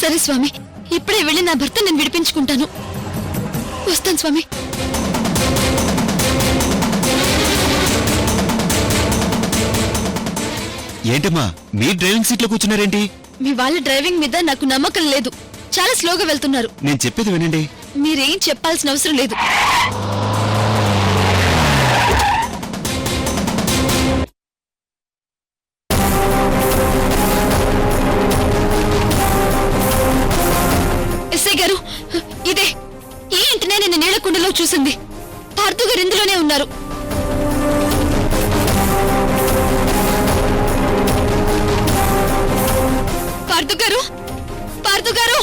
సరే స్వామి, ఇప్పుడే వెళ్ళి నా భర్త నేను విడిపించుకుంటాను. వస్తాను స్వామి. ఏంటమ్మా మీ డ్రైవింగ్ సీట్ లో కూర్చున్నారేంటి? మీ వాళ్ళ డ్రైవింగ్ మీద నాకు నమ్మకం లేదు. చాలా స్లోగా వెళ్తున్నారు. నేను చెప్పేది వినండి. మీరేం చెప్పాల్సిన అవసరం లేదు. ఎస్ఐ గారు, ఇదే ఈ ఇంటినే నేను నీళ్లకుండలో చూసింది. పార్థు గారు ఇందులోనే ఉన్నారు. పార్థు గారు, పార్థు గారు!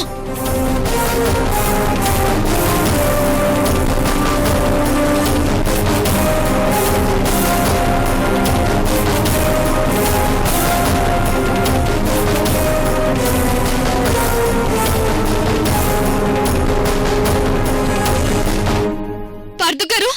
పార్థు గారు!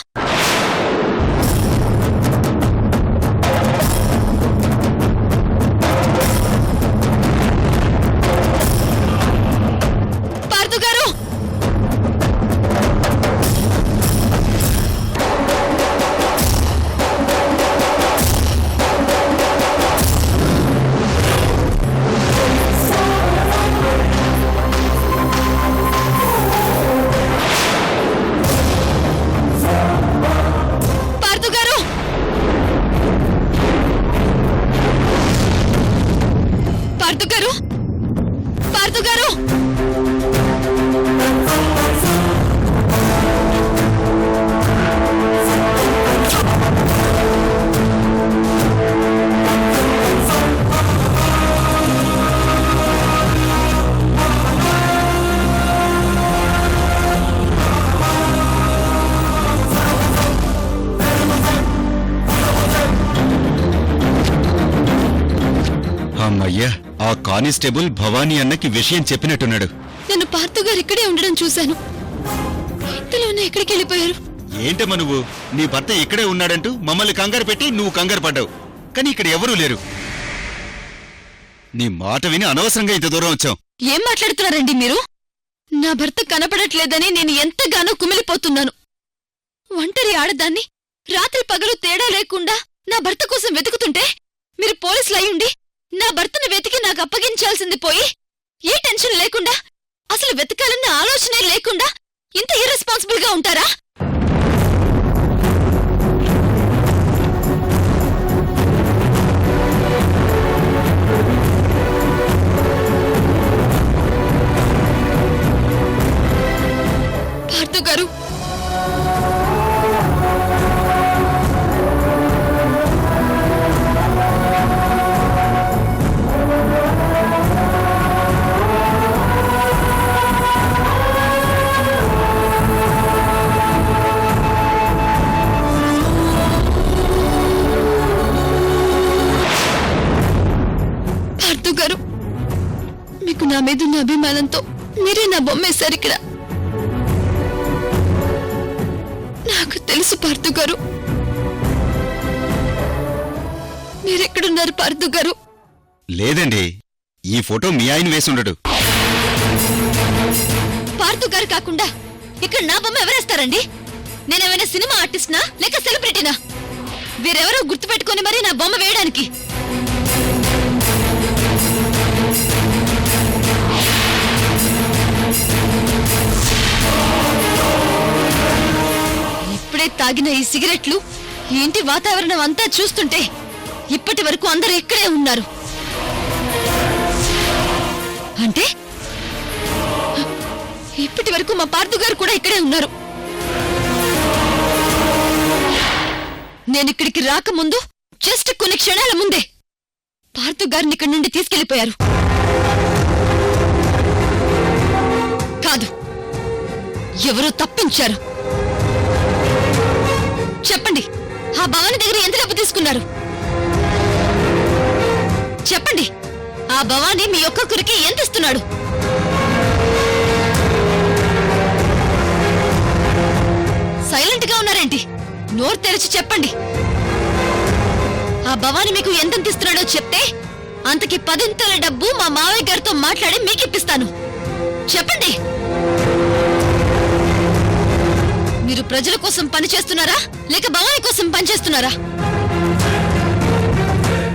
పార్థు గారు! పార్థు గారు! పార్థు గారు! పార్థు గారు! అమ్మయ్యా, ఆ కానిస్టేబుల్ భవానీ అన్నకి విషయం చెప్పినట్టున్నాడు. నేను పార్థు గారు ఇక్కడే ఉండడం చూశాను. ఇంతలోనే ఎక్కడికి వెళ్ళిపోయారు? ఏంటమ్మా నువ్వు? నీ భర్త ఇక్కడే ఉన్నాడంటూ మమ్మల్ని కంగారు పెట్టి నువ్వు కంగారు పడ్డావు. కానీ ఇక్కడ ఎవరూ లేరు. నీ మాట విని అనవసరంగా ఇంత దూరం వచ్చాం. ఏం మాట్లాడుతున్నారండి మీరు? నా భర్త కనపడట్లేదని నేను ఎంతగానో కుమిలిపోతున్నాను. ఒంటరి ఆడదాన్ని రాత్రి పగలు తేడా లేకుండా నా భర్త కోసం వెతుకుతుంటే మీరు పోలీసులు అయ్యుండి నా భర్తను వెతికి నాకు అప్పగించాల్సింది పోయి ఏ టెన్షన్ లేకుండా, అసలు వెతకాలన్న ఆలోచనే లేకుండా ఇంత ఇర్రెస్పాన్సిబుల్ గా ఉంటారా? పార్థు గారు, పార్థు గారు, మీకు నా మీదున్న అభిమానంతో మీరే నా బొమ్మేశారు ఇక్కడ. నాకు తెలుసు పార్థు గారు. మీరెక్కడున్నారు పార్థు గారు? లేదండి, ఈ ఫోటో మీ ఆయన వేసుండడు. పార్థు గారు కాకుండా ఇక్కడ నా బొమ్మ ఎవరేస్తారండి? నేనేమైనా సినిమా ఆర్టిస్ట్నా లేక సెలబ్రిటీనా? వీరెవరో గుర్తుపెట్టుకుని మరీ నా బొమ్మ వేయడానికి. ఇప్పుడే తాగిన ఈ సిగరెట్లు, ఈ ఇంటి వాతావరణం అంతా చూస్తుంటే ఇప్పటి వరకు అందరూ ఇక్కడే ఉన్నారు. అంటే ఇప్పటి వరకు మా పార్థు గారు కూడా ఇక్కడే ఉన్నారు. నేనిక్కడికి రాకముందు జస్ట్ కొన్ని క్షణాల ముందే పార్థు గారిని ఇక్కడి నుండి తీసుకెళ్లిపోయారు. కాదు, ఎవరో తప్పించారు. చెప్పండి, ఆ భవాని దగ్గర ఎంత డబ్బు తీసుకున్నారు? చెప్పండి, ఆ భవాని మీ ఒక్కొక్కరికి ఎంత ఇస్తున్నాడు? సైలెంట్ గా ఉన్నారేంటి? నోరు తెరిచి చెప్పండి. ఆ భవాని మీకు ఎంతెంత ఇస్తున్నాడో చెప్తే అంతకి 10 డబ్బు మా మావయ్య గారితో మాట్లాడి మీకిప్పిస్తాను. చెప్పండి. మీరు ప్రజల కోసం పనిచేస్తున్నారా లేక భవానీ కోసం పనిచేస్తున్నారా?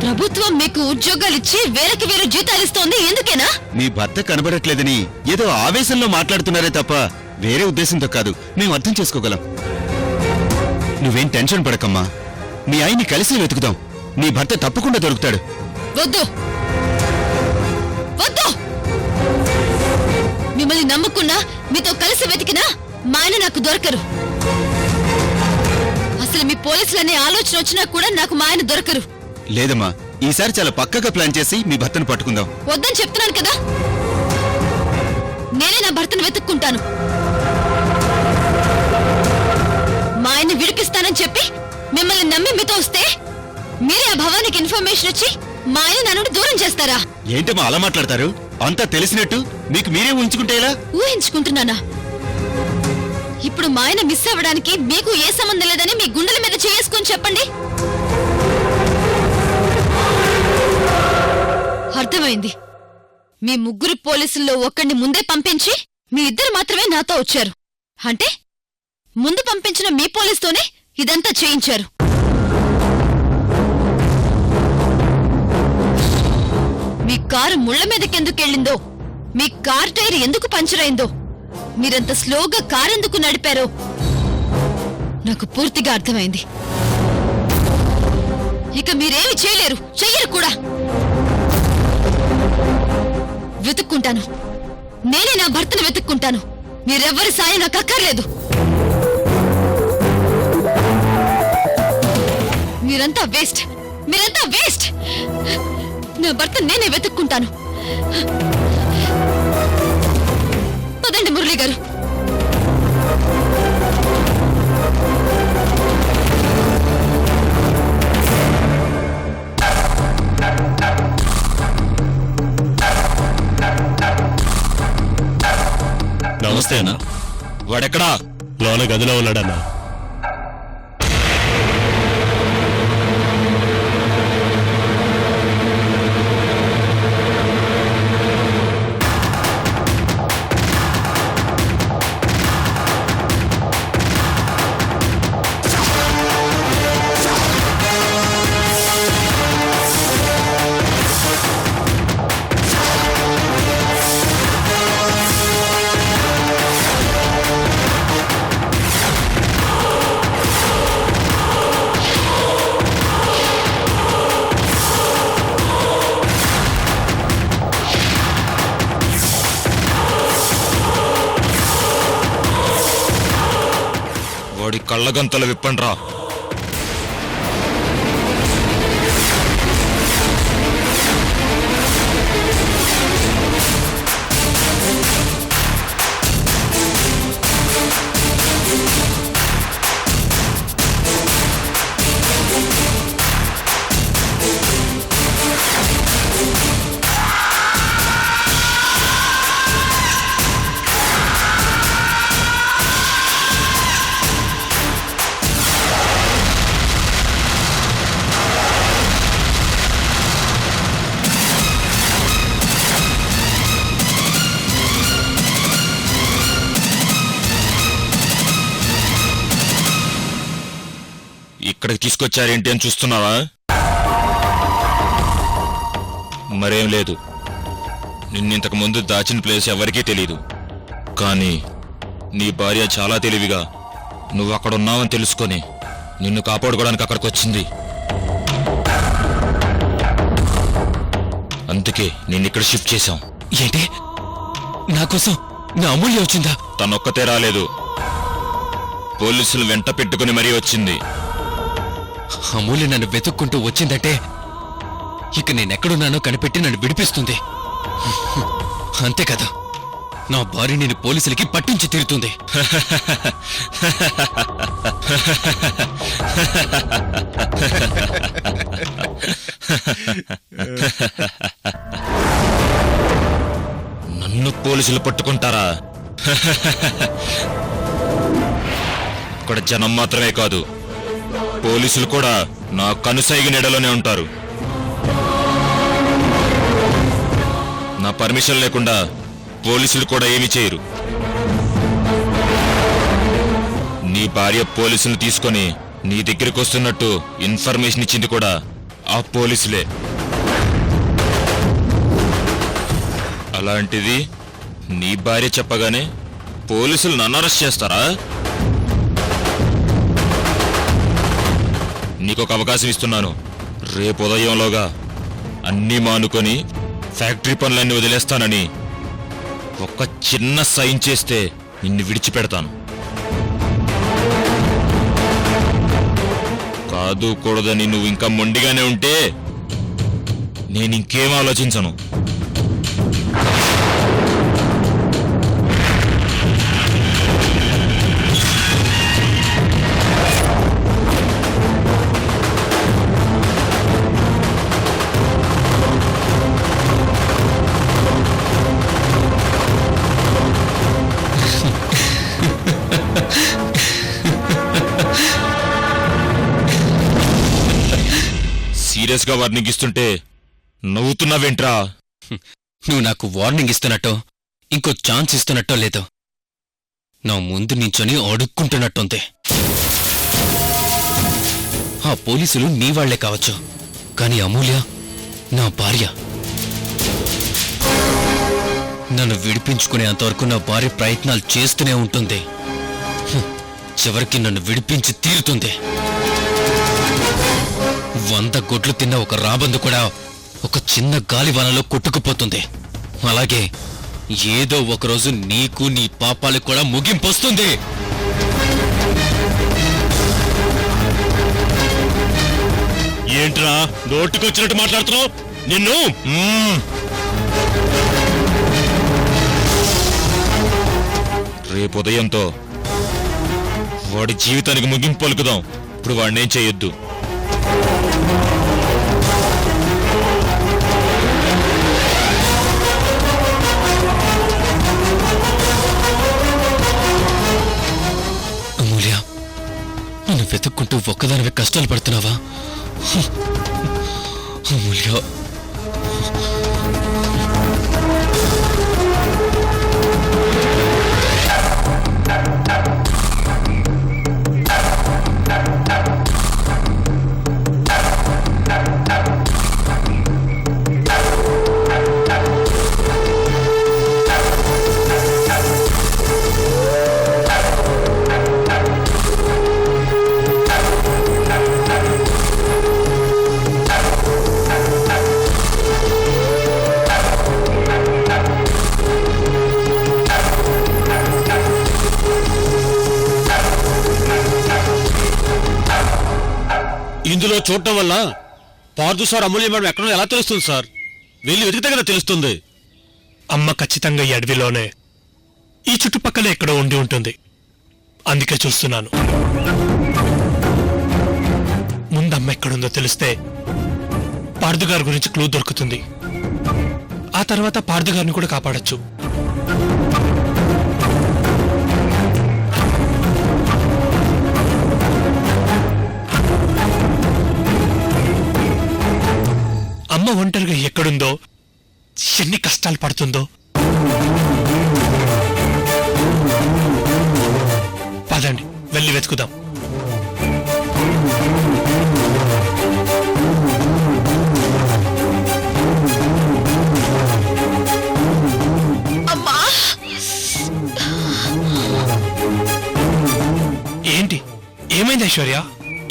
ప్రభుత్వం మీకు ఉద్యోగాలిచ్చి వేలకు వేలు జీతాలిస్తోంది ఎందుకేనా? మీ భర్త కనబడట్లేదని ఏదో ఆవేశంలో మాట్లాడుతున్నారే తప్ప వేరే ఉద్దేశంతో కాదు. మేము అర్థం చేసుకోగలం. నువ్వేం టెన్షన్ పడకమ్మా. మీ ఆయన్ని కలిసి వెతుకుదాం. నీ భర్త తప్పకుండా దొరుకుతాడు. వద్దు వద్దు. మిమ్మల్ని నమ్ముకున్నా, మీతో కలిసి వెతికినా మా ఆయన నాకు దొరకరు. అసలు మీ పోలీసులనే ఆలోచన వచ్చినా కూడా నాకు మా ఆయన దొరకరు. లేదమ్మా, ఈసారి చాలా పక్కగా ప్లాన్ చేసి మీ భర్తను పట్టుకుందాం. వద్దని చెప్తున్నాను కదా. నేనే నా భర్తను వెతుక్కుంటాను. మా ఆయన్ని విడిపిస్తానని చెప్పి మిమ్మల్ని నమ్మి మీతో వస్తే మీరే ఆ భవానికి ఇన్ఫర్మేషన్ ఇచ్చి మా ఆయన నా నుండి దూరం చేస్తారా? ఏంటమ్మా అలా మాట్లాడతారు? అంతా తెలిసినట్టు మీకు మీరే ఉంచుకుంటే ఎలా? ఊహించుకుంటున్నానా? ఇప్పుడు మా ఆయన మిస్ అవ్వడానికి మీకు ఏ సంబంధం లేదని మీ గుండెల మీద చేసుకొని చెప్పండి. అర్థమైంది. మీ ముగ్గురు పోలీసుల్లో ఒక్కడిని ముందే పంపించి మీ ఇద్దరు మాత్రమే నాతో వచ్చారు. అంటే ముందు పంపించిన మీ పోలీసుతోనే ఇదంతా చేయించారు. మీ కారు ముళ్ల మీదకెందుకెళ్ళిందో, మీ కార్ టైర్ ఎందుకు పంచర్ అయిందో, మీరంత స్లోగా కారెందుకు నడిపారో నాకు పూర్తిగా అర్థమైంది. ఇక మీరేమి చేయలేరు, చెయ్యరు కూడా. వెతుక్కుంటాను. నేనే నా భర్తను వెతుక్కుంటాను. మీరెవ్వరి సాయం నాకు అక్కర్లేదు. మీరంతా వేస్ట్. మీరంతా వేస్ట్. నా భర్త నేనే వెతుక్కుంటాను. పదండి మురళి గారు. నమస్తే అన్న. వాడెక్కడా? లోన గదిలో ఉన్నాడన్నా. వాడి కళ్ళగంతలు విప్పండ్రా. ఇక్కడికి తీసుకొచ్చారేంటి అని చూస్తున్నావా? మరేం లేదు. నిన్నింతకు ముందు దాచిన ప్లేస్ ఎవరికీ తెలీదు. కానీ నీ భార్య చాలా తెలివిగా నువ్వు అక్కడున్నావని తెలుసుకొని నిన్ను కాపాడుకోవడానికి అక్కడికి వచ్చింది. అందుకే నిన్నిక్కడ షిఫ్ట్ చేశాం. ఏంటి? నాకోసం నా అమూల్య వచ్చిందా? తనొక్కతే రాలేదు, పోలీసులు వెంట పెట్టుకుని మరీ వచ్చింది. అమూల్య నన్ను వెతుక్కుంటూ వచ్చిందంటే ఇక నేనెక్కడున్నానో కనిపెట్టి నన్ను విడిపిస్తుంది. అంతే కదా, నా భార్య నేను పోలీసులకి పట్టించి తీరుతుంది. నన్ను పోలీసులు పట్టుకుంటారా? ఇక్కడ జనం మాత్రమే కాదు, పోలీసులు కూడా నా కనుసైగ నీడలోనే ఉంటారు. నా పర్మిషన్ లేకుండా పోలీసులు కూడా ఏమీ చేయరు. నీ భార్య పోలీసులు తీసుకొని నీ దగ్గరికి వస్తున్నట్టు ఇన్ఫర్మేషన్ ఇచ్చింది కూడా ఆ పోలీసులే. అలాంటిది నీ భార్య చెప్పగానే పోలీసులు నన్ను అరెస్ట్ చేస్తారా? నీకొక అవకాశం ఇస్తున్నాను. రేపు ఉదయంలోగా అన్నీ మానుకొని ఫ్యాక్టరీ పనులన్నీ వదిలేస్తానని ఒక్క చిన్న సైన్ చేస్తే నిన్ను విడిచిపెడతాను. కాదు కూడదని నువ్వు ఇంకా మొండిగానే ఉంటే నేను ఇంకేం ఆలోచించను. సీరియస్ గా వార్నింగ్ ఇస్తుంటే నవ్వుతున్నావేంట్రా? నువ్వు నాకు వార్నింగ్ ఇస్తున్నట్టో ఇంకో ఛాన్స్ ఇస్తున్నట్టో లేదో నా ముందు నించొని అడుక్కుంటున్నట్టుంది. ఆ పోలీసులు నీ వాళ్లే కావచ్చు, కాని అమూల్య నా భార్య. నన్ను విడిపించుకునేంతవరకు నా భార్య ప్రయత్నాలు చేస్తూనే ఉంటుంది. చివరికి నన్ను విడిపించి తీరుతుంది. 100 గొడ్లు తిన్న ఒక రాబందు కూడా ఒక చిన్న గాలివానలో కొట్టుకుపోతుంది. అలాగే ఏదో ఒకరోజు నీకు నీ పాపాలకు కూడా ముగింపొస్తుంది. ఏంట్రా నోటికొచ్చినట్టు మాట్లాడుతున్నావు? నిన్ను రేపు ఉదయంతో వాడి జీవితానికి ముగింపు పలుకుదాం. ఇప్పుడు వాడినేం చేయొద్దు. అమూల్య, నన్ను వెతుక్కుంటూ ఒక్కదానివే కష్టాలు పడుతున్నావా? అమూల్య, ఇందులో చూడటం వల్ల పార్దు సార్ అమూల్య మేడం ఎక్కడో ఎలా తెలుస్తుంది సార్? వెళ్ళి వెతికితే కదా తెలుస్తుంది. అమ్మ ఖచ్చితంగా ఈ అడవిలోనే ఈ చుట్టుపక్కల ఎక్కడో ఉండి ఉంటుంది. అందుకే చూస్తున్నాను. ముందు అమ్మ ఎక్కడుందో తెలిస్తే పార్దుగారి గురించి క్లూ దొరుకుతుంది. ఆ తర్వాత పార్దుగారిని కూడా కాపాడొచ్చు. అమ్మ ఒంటరిగా ఎక్కడుందో, ఎన్ని కష్టాలు పడుతుందో. పదండి వెళ్ళి వెతుకుదాం. అమ్మా! ఏంటి ఏమైంది ఐశ్వర్య?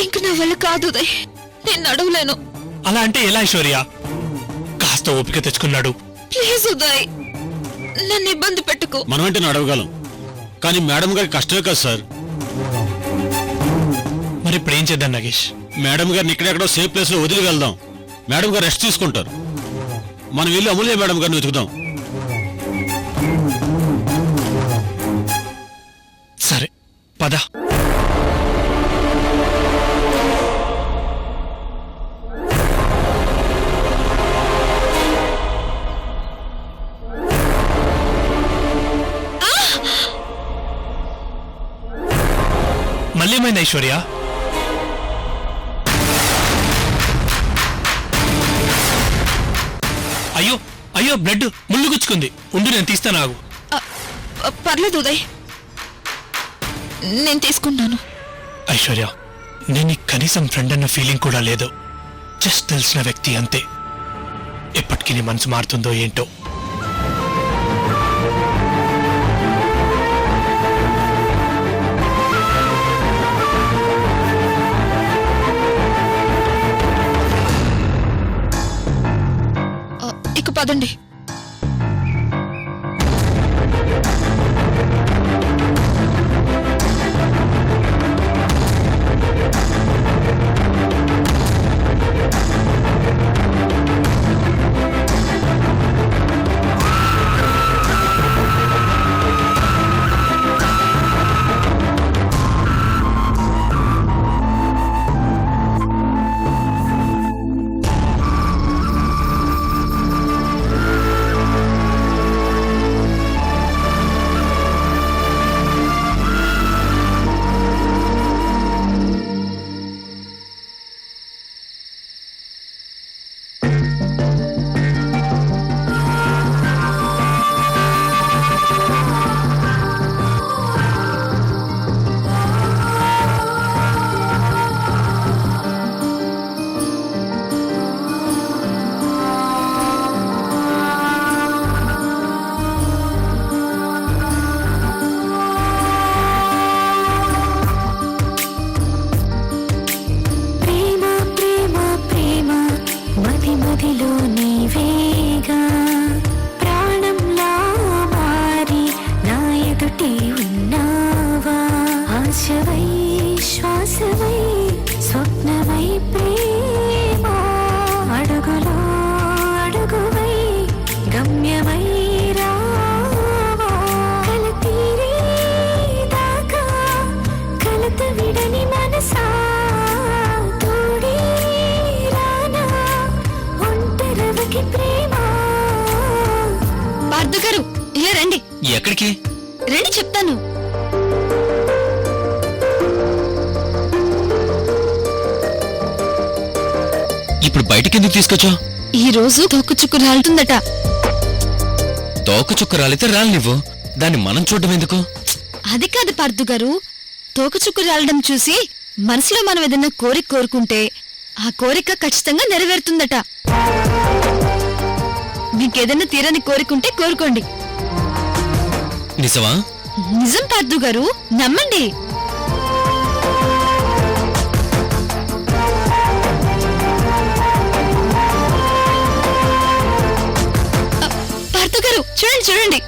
ఇంక నా వల్ల కాదు ఉదయ్, నేను నడవలేను. అలా అంటే ఎలా ఐశ్వర్య? కాస్త ఓపిక తెచ్చుకున్నాడు. ప్లీజ్ ఉదయ్, నన్ను ఇబ్బంది పెట్టుకో. మనం అంటే అడగగలం, కానీ మేడం గారికి కష్టమే కదా సార్. మరి ఇప్పుడు ఏం చేద్దాం నాగేష్? మేడం గారిని ఇక్కడెక్కడో సేఫ్ ప్లేస్ లో వదిలి వెళ్దాం. మేడం గారు రెస్ట్ తీసుకుంటారు. మనం వెళ్ళి అమూల్య మేడం గారిని వెతుకుదాం. సరే పద. మళ్ళీమైంది ఐశ్వర్య? అయ్యో అయ్యో, బ్లడ్ ముళ్ళు గుచ్చుకుంది. ఉండు నేను తీస్తాను, ఆగు. పర్లేదు ఉదయ్, నేను తీసుకుంటాను. ఐశ్వర్య, నేను నీకు కనీసం ఫ్రెండ్ అన్న ఫీలింగ్ కూడా లేదు. జస్ట్ తెలిసిన వ్యక్తి అంతే. ఎప్పటికీ నీ మనసు మారుతుందో ఏంటో. ఇక పదండి. మదిలో నీవేగా ప్రాణంలా మారి నా ఎదుటే ఉన్నావా ఆశవై శ్వాసవై స్వప్నమై ప్రేమ అడుగులో అడుగువై గమ్యమై రావా కలతీరే దాకా కలత విడని మనసా పార్థు గారు, ఇలా రండి. ఎక్కడికి? రండి చెప్తాను. ఇప్పుడు బయటికెందుకు తీసుకొచ్చావు? ఈ రోజు తోకచుక్కు రాలుతుందట. తోకచుక్క రాలితే రాలినివ్వు, దాన్ని మనం చూడడం ఎందుకు? అది కాదు పార్థు గారు, తోకచుక్కు రాలడం చూసి మనసులో మనం ఏదన్నా కోరిక కోరుకుంటే ఆ కోరిక ఖచ్చితంగా నెరవేరుతుందట. మీకేదన్నా తీరని కోరికుంటే కోరుకోండి. నిజమా? నిజం పార్థు గారు, నమ్మండి. పార్థు గారు, చూడండి చూడండి.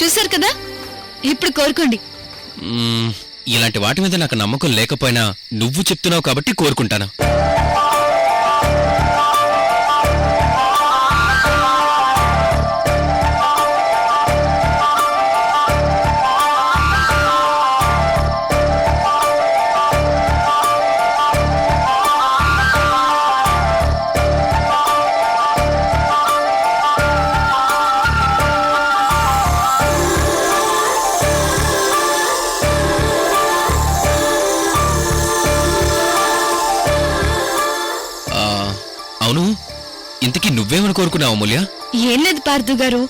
చూశారు కదా, ఇప్పుడు కోరుకోండి. ఇలాంటి వాటి మీద నాకు నమ్మకం లేకపోయినా నువ్వు చెప్తున్నావు కాబట్టి కోరుకుంటాను. అవును, ఇంతకీ నువ్వేమని కోరుకున్నావు అమూల్య? ఏం లేదు పార్థు గారు,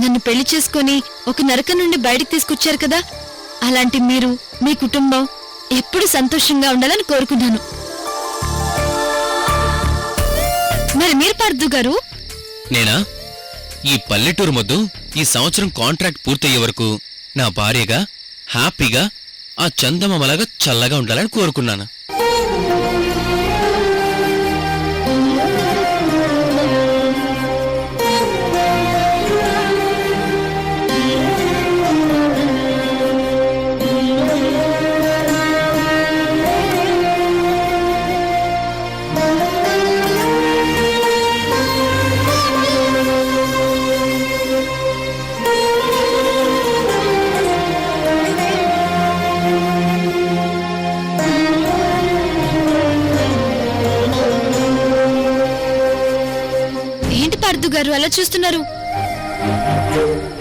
నన్ను పెళ్లి చేసుకుని ఒక నరకం నుండి బయటికి తీసుకొచ్చారు కదా, అలాంటి మీరు మీ కుటుంబం ఎప్పుడు సంతోషంగా ఉండాలని కోరుకున్నాను. మరి మీరు పార్థు గారు? నేనా? ఈ పల్లెటూరు మొద్దు ఈ సంవత్సరం కాంట్రాక్ట్ పూర్తయ్యే వరకు నా భార్యగా హ్యాపీగా ఆ చందమామలాగా చల్లగా ఉండాలని కోరుకున్నాను. పార్థు గారు అలా చూస్తున్నారు?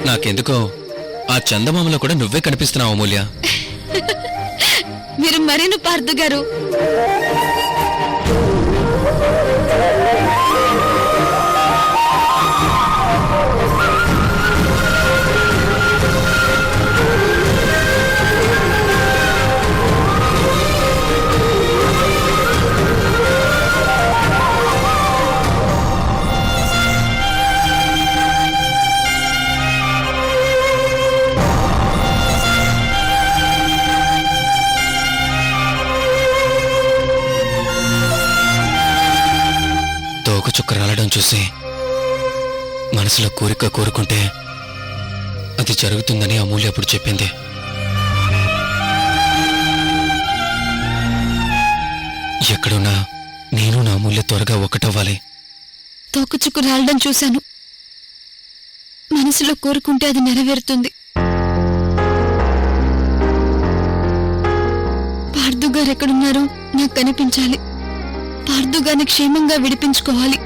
నాకెందుకో ఆ చందమామలో కూడా నువ్వే కనిపిస్తున్నావు అమూల్య. మీరు మరీను పార్థు గారు. చుక్క రాలడం చూసి మనసులో కోరిక కోరుకుంటే అది జరుగుతుందని అమూల్య అప్పుడు చెప్పింది. ఎక్కడున్నా నేను నా అమూల్య త్వరగా ఒకటవ్వాలి. తోకచుక్కు రాలడం చూశాను. మనసులో కోరుకుంటే అది నెరవేరుతుంది. పార్థు గారు ఎక్కడున్నారో నాకు కనిపించాలి. పార్థు గారిని క్షేమంగా విడిపించుకోవాలి.